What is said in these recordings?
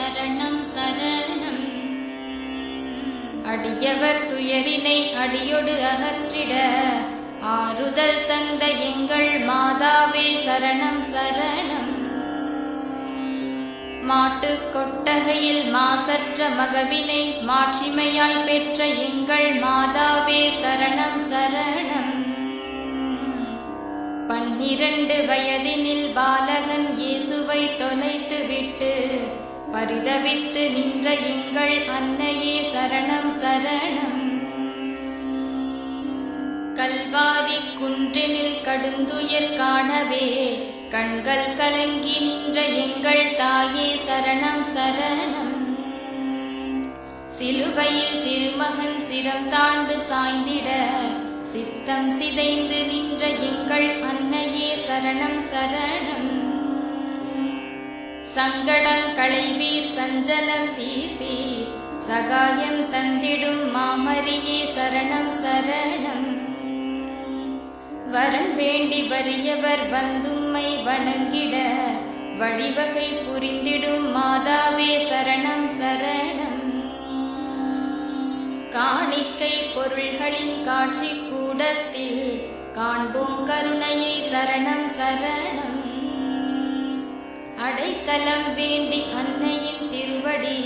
சரணம் சரணம். அடியவர் துயரினை அடியொடு அகற்றிட ஆறுதல் தந்த எங்கள் மாதாவே சரணம் சரணம். மாட்டு கொட்டகையில் மாசற்ற மகவினை மாட்சிமையாய் பெற்ற எங்கள் மாதாவே சரணம் சரணம். 12 வயதினில் பாலகன் இயேசுவை தொலைத்துவிட்டு பரிதவித்து நின்ற எங்கள் அன்னையே சரணம் சரணம். கல்வாரி குன்றினில் கடுந்துயர் காணவே கண்கள் கலங்கி நின்ற எங்கள் தாயே சரணம் சரணம். சிலுவையில் திருமகன் சிரம் தாழ்ந்து சாய்ந்திட சித்தம் சிதைந்து நின்ற எங்கள் அன்னையே சரணம் சரணம். சங்கடம் களைவீர் சஞ்சலம் தீர்ப்பீர் சகாயம் தந்திடும் மாமரியே சரணம் சரணம். வரம் வேண்டி வறியவர் வந்தும்மை வணங்கிட வழிவகை புரிந்திடும் மாதாவே சரணம் சரணம். காணிக்கை பொருள்களின் காட்சி கூடத்தில் காண்போம் கருணையை சரணம் சரணம். அடைக்கலம் வேண்டி அன்னையின் திருவடி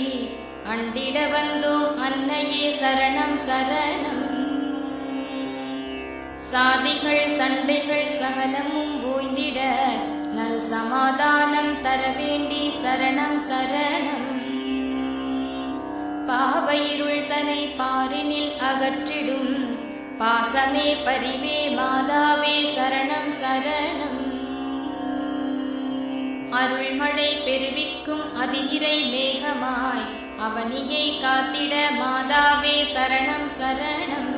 அண்டிட வந்தோம் அன்னையே சரணம் சரணம். சாதிகள் சண்டைகள் சகலமும் ஓய்ந்திட நல் சமாதானம் தர வேண்டி சரணம் சரணம். பாவையிருள் தனை பாரினில் அகற்றிடும் பாசமே பரிவே மாதாவே சரணம் சரணம். அருள்மழை பெருவிக்கும் அதிகிரை மேகமாய் அவனியை காத்திட மாதாவே சரணம் சரணம்.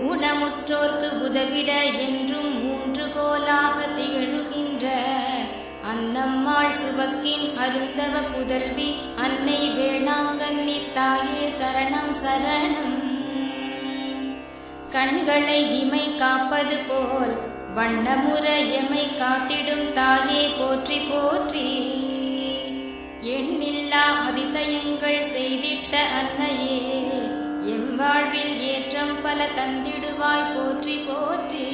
ஊனமுற்றோர்க்கு உதவிட என்றும் ஊன்றுகோலாக திகழுகின்ற அன்னம்மாள் சுவக்கின் அருந்தவ புதல்வி அன்னை வேளாங்கண்ணி தாயே சரணம் சரணம். கண்களை இமை காப்பது போல் வண்ணமுற எமை காத்திடும் தாயே போற்றி போற்றி. எண்ணில்லா அதிசயங்கள் செய்திட்ட அன்னையே எம் வாழ்வில் ஏற்றம் பல தந்திடுவாய் போற்றி போற்றி.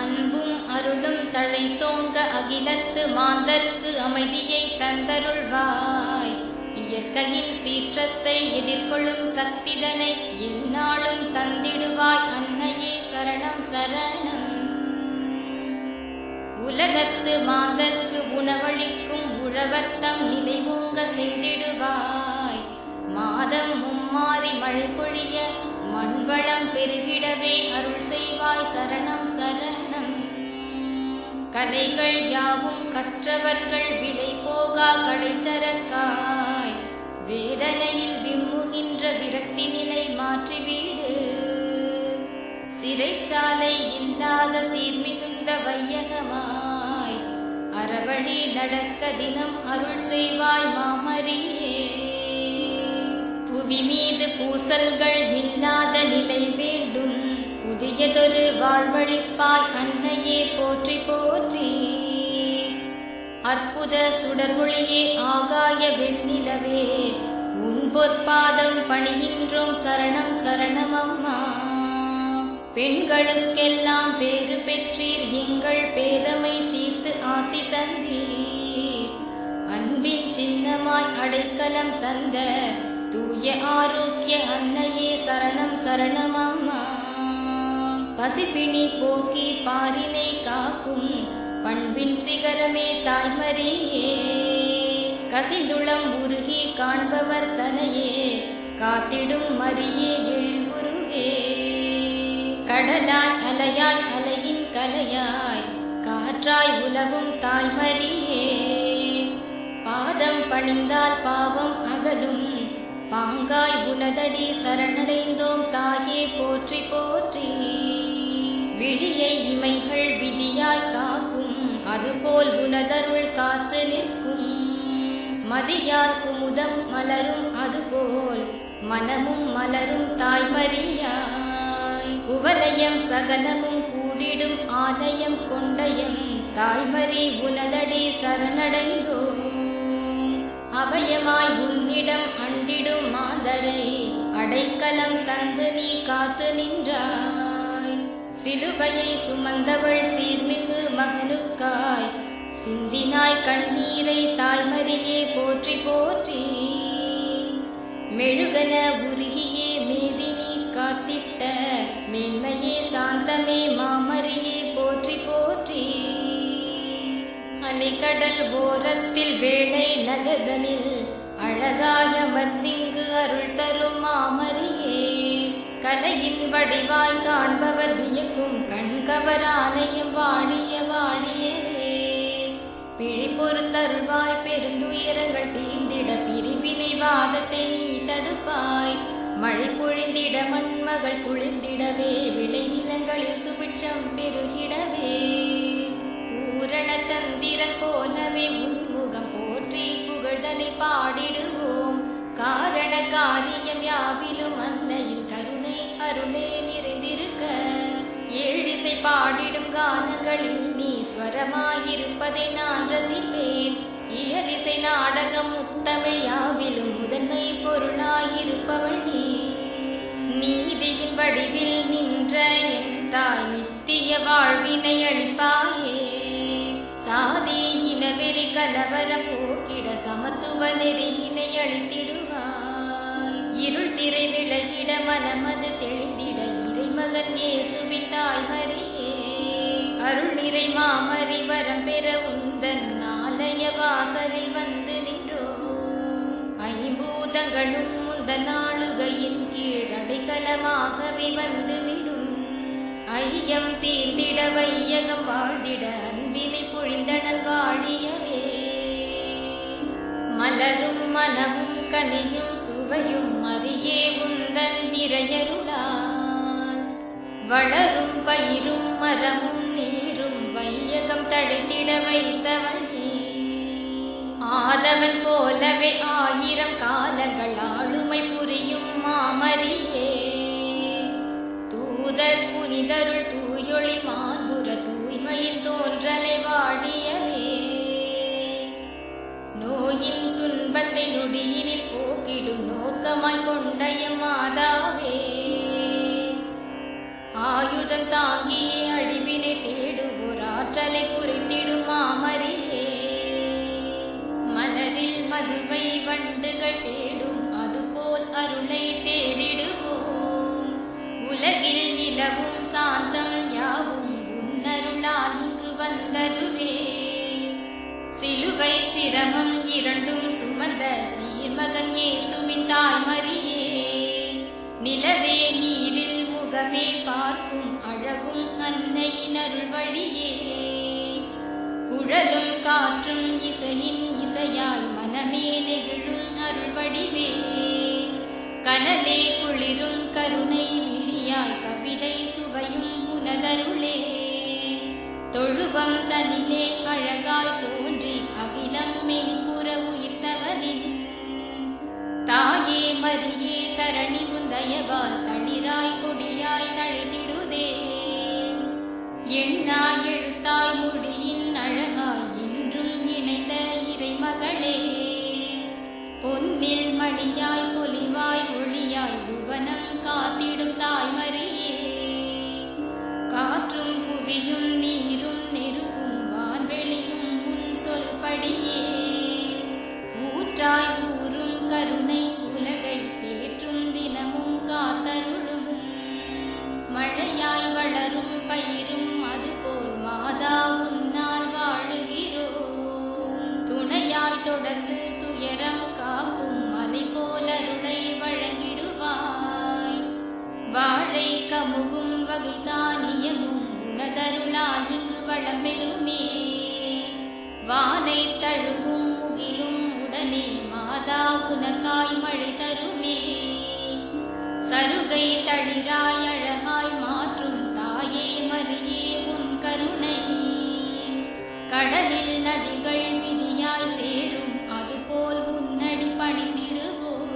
அன்பும் அருளும் தழைத்தோங்க அகிலத்து மாந்தர்க்கு அமைதியை தந்தருள்வாய். இயற்கையின் சீற்றத்தை எதிர்கொள்ளும் சக்திதனை எந்நாளும் தந்திடுவாய் அன்னையே சரணம் சரணம். உலகத்து மாந்தர்க்கு உணவளிக்கும் உழவர்த்தம் நிலைவோங்க செய்திடுவாய். மாதம் மும்மாறி மழை பொழிய மண்வளம் பெருகிடவே அருள் செய்வாய் சரணம் சரணம். கலைகள் யாவும் கற்றவர்கள் விலை போகா கடைச்சரக்காய் வேதனையில் விம்முகின்ற விரக்தி நிலை மாற்றிவிடு. சிறைச்சாலை இல்லாத சீர்மிகுந்த வையகமாய் அறவழி நடக்க தினம் அருள் செய்வாய் மாமரியே. புவி மீது பூசல்கள் இல்லாத நிலை வேண்டும் புதியதொரு வாழ்வழிப்பாய் அன்னையே போற்றி போற்றி. அற்புத சுடர்ஒளியே ஆகாய வெண்ணிலவே உன் பொற்பாதம் பணிகின்றோம் சரணம் சரணம் அம்மா. பெண்களுக்கெல்லாம் பேறு பெற்றீர் எங்கள் பேதமை தீர்த்து ஆசி தந்தீர். அன்பின் சின்னமாய் அடைக்கலம் தந்த தூய ஆரோக்கிய அன்னையே சரணம் சரணம் அம்மா. பசிப்பிணி போக்கி பாரினை காக்கும் பண்பின் சிகரமே தாய்மரியே. கசிந்துளம் உருகி காண்பவர் தனையே காத்திடும் மரியே எழில்குருவே. கடலாய் அலையாய் அலையின் கலையாய் காற்றாய் உலவும் தாய்மரியே. பாதம் பணிந்தால் பாவம் அகலும் பாங்காய் உனதடி சரணடைந்தோம் தாயே போற்றி போற்றி. விழியை இமைகள் விதியாய் காக்கும் அதுபோல் உனதருள் காத்து நிற்கும். மதியால் குமுதம் மலரும் அதுபோல் மனமும் மலரும் தாய்மரியாய். குவலயம் சகலமும் கூடிடும் ஆலயம் கொண்டயம் தாய்மரி உனதடி சரணடைந்தோம். அபயமாய் உன்னிடம் அண்டிடும் மாதரை அடைக்கலம் தந்து நீ காத்து நின்றாய். சிலுவையை சுமந்தவள் சீர்மிகு மகனுக்காய் சிந்தினாய் கண்ணீரை தாய்மரியே போற்றி போற்றி. மெழுகன உருகியே மேவி நீ காத்திட்ட மேன்மையே சாந்தமே மாமரியே போற்றி போற்றி. அலைக்கடல் ஓரத்தில் வேளை நகதனில் அழகாய மத்திங்கு அருள் தரும் மாமரியே. கலையின் வடிவாய் காண்பவர் வியக்கும் கண்கவர் ஆலயம் வாழிய வாழியவே. பிழை பொறுத்தருள்வாய் பெருந்துயரங்கள் தீர்ந்திட பிரிவினை வாதத்தை நீ தடுப்பாய். மழை பொழிந்திட மண்மகள் குளிர்ந்திடவே விளை நிலங்களில் சுபிட்சம் பெருகிடவே. பூரண சந்திரன் போலவே உன்முகம் போற்றி புகழ்தனை பாடிடுவோம். காரண காரியம் யாவிலும் அன்னையின் கருணை அருளே நிறைந்திருக்க. ஏழிசை பாடிடும் கானங்களில் நீ ஸ்வரமாயிருப்பதை நான் ரசிப்பேன். இயலிசை நாடகம் முத்தமிழ் யாவிலும் முதன்மை பொருளாயிருப்பவள் நீ. நீதியின் வடிவில் நின்ற என் தாய் நித்திய வாழ்வினை அளிப்பாயே. சாதி இனவெறி கலவரம் போக்கிட சமத்துவ நெறியினை அளித்திடுவாய். இருள் திரை விலகிட மனமது தெளிந்திட இறைமகன் இயேசுவின் தாய்மரியே. அருள் நிறை மாமரி வரம் பெற உந்தன் ஆலய வாசலில் வந்து நின்றோம். ஐம்பூதங்களும் முந்தன் ஆளுகையின் கீழ் அடைக்கலமாகவே வந்து விடும். ஐயம் தீர்ந்திட வையகம் வாழ்ந்திட அன்பினை பொழிந்தனல் வாழியவே. மலரும் மனமும் கனியும் சுவையும் அறியே உந்தன் நிறையருளால். வளரும் பயிரும் மரமும் நீரும் வையகம் தழைத்திட வைத்தவள் நீ. ஆதவன் போலவே ஆயிரம் காலங்கள் ஆளுமை புரியும் மாமரியே. தூதர் புனிதருள் தூயொளி மாண்புற தூய்மையின் தோன்றலை வாழியவே. நோயின் துன்பத்தை நொடியினில் போக்கிடும் நோக்கமாய் கொண்டைய மாதாவே. ஆயுதம் தாங்கியே அழிவினை தேடுவோர் ஆற்றலை குறித்திடும் மாமரியே. மலரில் மதுவை வண்டுகள் தேடும் அதுபோல் அருளை தேடிடுவோம். உலகில் நிலவும் சாந்தம் யாவும் உன்னருளால் இங்கு வந்ததுவே. சிலுவை சிரமம் இரண்டும் சுமந்த சீர்மகன் இயேசுவின் தாய்மரியே. நிலவே நீரில் முகமே பார்க்கும் அழகும் அன்னையின் அருள் வழியே. குழலும் காற்றும் இசையின் இசையாய் மனமே நெகிழும் அருள் வடிவே. கனலே குளிரும் கருணை விழியாய் கவிதை சுவையும் உனதருளே. தொழுவம் தனிலே அழகாய் தோன்றி அகிலம் மெய்ப்புற உயிர்த்தவனின் தாயே மரியே. தரணி முந்தயவால் தளிராய் கொடியாய் தழைத்திடுதே. எண்ணாய் எழுத்தாய் முடியின் அழகாய் என்றும் இணைந்த இறைமகளே. பொன்னில் மணியாய் பொலிவாய் ஒளியாய் புவனம் காத்திடும் தாய்மரியே. காற்றும் புவியும் நீரும் நெருப்பும் வான்வெளியும் உன் சொல்படியே. ஊற்றாய் ஊரும் கருணை உலகை தேற்றும் தினமும் காத்தருளும். மழையாய் வளரும் பயிரும் அதுபோல் மாதா உன்னால் வாழுகிறோம். துணையாய் தொடர்ந்து துயரம் காக்கும் மலை போல் அருளை வழங்கிடுவாய். வாழை கமுகும் வகை தானியமும் உனதருளால் இங்கு வளம் பெறுமே. வானை தழுவும் முகிலும் உடனே மாதா உனக்காய் மழை தருமே. சருகை தளிராய் அழகாய் மாற்றும் தாயே மரியே உன் கருணை. கடலில் நதிகள் விதியாய் சேரும் அதுபோல் உன்னடி பணிந்திடுவோம்.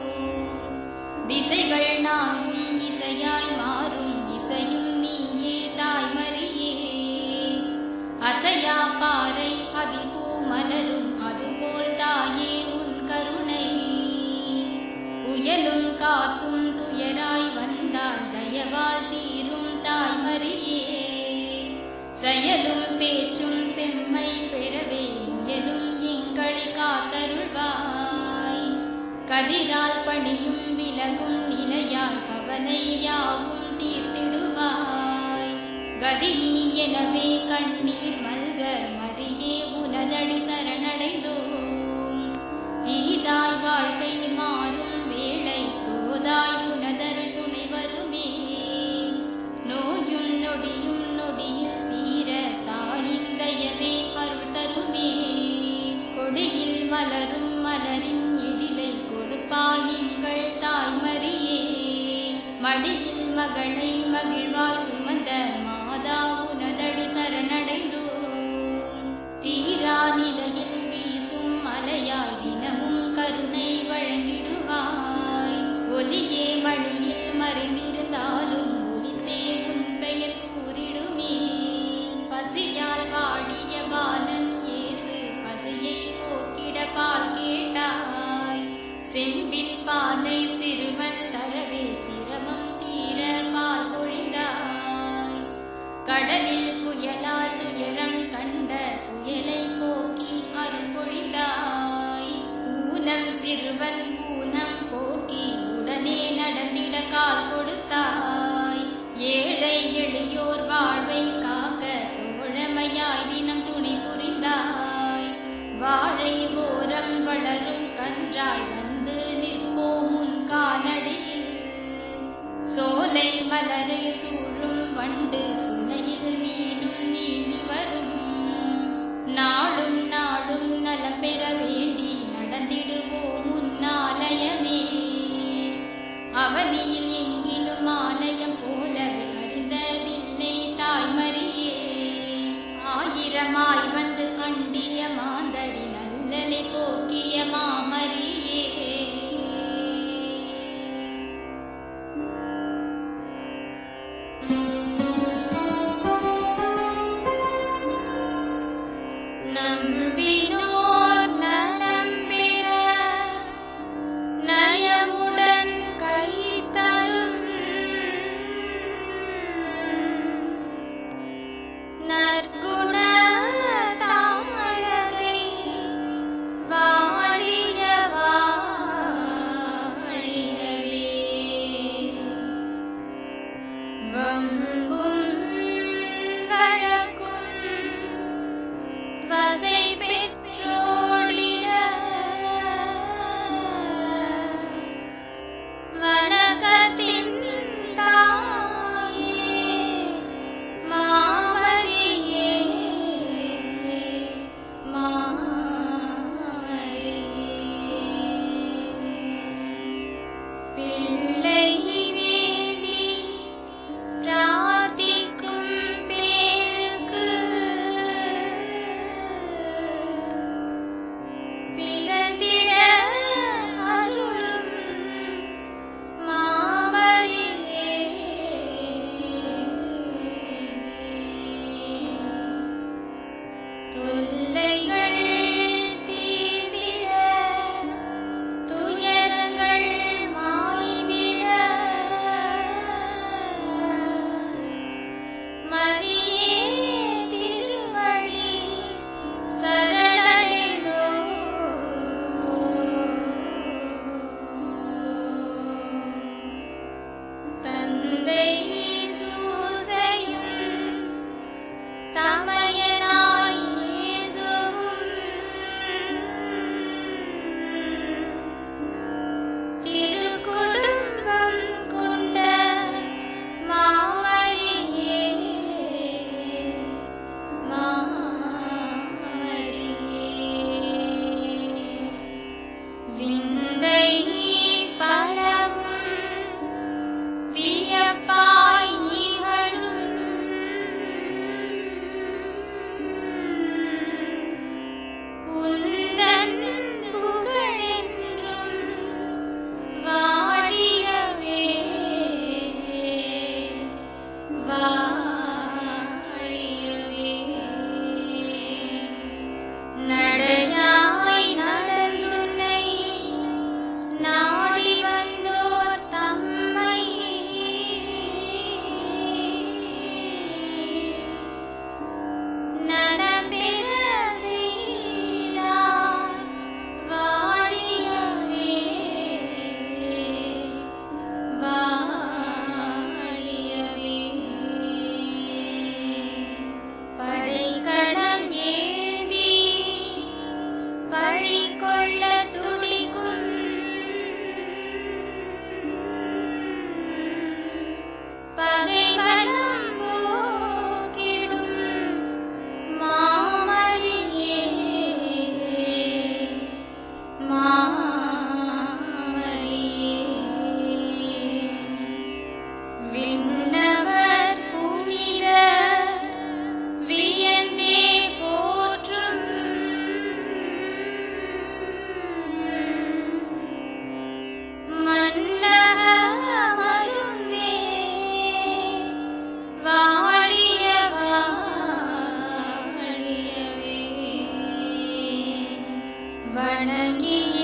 திசைகள் நான்கும் இசையாய் மாறும் இசையும் நீயே தாய்மரியே. அசையா பாறை அதிபூ மலரும் அதுபோல் தாயே உன் கருணை. துயலும் காத்தும் துயராய் வந்தால் தயவால் தீரும் தாய்மரியே. செயலும் பேச்சும் செம்மை பெறவே முயலும் எங்களை காத்தருள்வாய். கதிரால் பணியும் விலகும் நிலையால் கவலை யாவும் தீர்த்திடுவாய். கதி நீ எனவே கண்ணீர் மல்க மரியே உனதடி சரணடைந்தோம். தீதாய் வாழ்க்கை மாறும் வேளை தோதாய் உனதருள் துணை வருமே. நோயும் நொடியும் நொடியில் தீர தாயின் தயவே அருள் தருமே. கொடியில் மலரும் மலரின் எழிலை கொடுப்பாய் எங்கள் தாய்மரியே. மடியில் மகளை மகிழ்வாய் சுமந்த மாதா உனதடி சரணடைந்தோம். தீரா நிலையில் வீசும் அலையாய் தினமும் கருணை வழங்கிடுவாய். ஒலியே மணியில் மறைந்திருந்தாலும் ஒலித்தே உன் பெயர் கூறிடுமே. பசியால் வாடிய பாலன் இயேசு பசியை போக்கிட பால் கேட்டாய். செம்பில் பாலை சிறுவன் தரவே சிரமம் தீர பால் பொழிந்தாய். கடலில் புயலால் துயரம் கண்ட புயலை போக்கி அருள் பொழிந்தாய். ஊனம் சிறுவன் ஊனம் போக்கி உடனே நடந்திட கால் கொடுத்தாய். ஏழை எளியோர் வாழ்வை காக்க தோழமையாய் தினம் துணை புரிந்தாய். வாழை ஓரம் வளரும் கன்றாய் வந்து நிற்போம் உன் காலடியில். சோலை மலரை சூழும் வண்டு சுனையில் மீனும் நீந்தி வரும். நாளும் நாளும் நலம் பெற வேண்டி நடந்திடுவோம் உன் ஆலயமே. அவனியில் எங்கிலும் ஆலயம் போலவே அறிந்ததில்லை தாய்மரியே. ஆயிரமாய் வந்து அண்டிய மாந்தரி நல்லலை போக்கிய மாமரியே. நம்பினோர் நலம் பெற நயமுடன் கை தரும் நற்குண தாமரை வாழிய வாழியவே. வம்பும் வழக்கும் வசை பெற்றோடிட வணக்கத்தின் தாயே மாமரியே. பிள்ளை வேண்டி பிரார்த்திக்கும் பேருக்கு பிறந்திட அருளும் மாமரியே. தொல்லைகள் தீர்ந்திட துயரங்கள் மாய்ந்திட மரியே திருவடி சரணடைந்தோம். தந்தை சூசையும் தமையனாய் இயேசுவும் திருக்குடும்பம் கொண்ட மாமரியே. விந்தை பலவும் வியப்பாய் நிகழும் உந்தன் புகழென்றும் வாழியவே வாழியவே. நடையாய் நடந்துன்னை நாடி வந்தோ வணங்கியே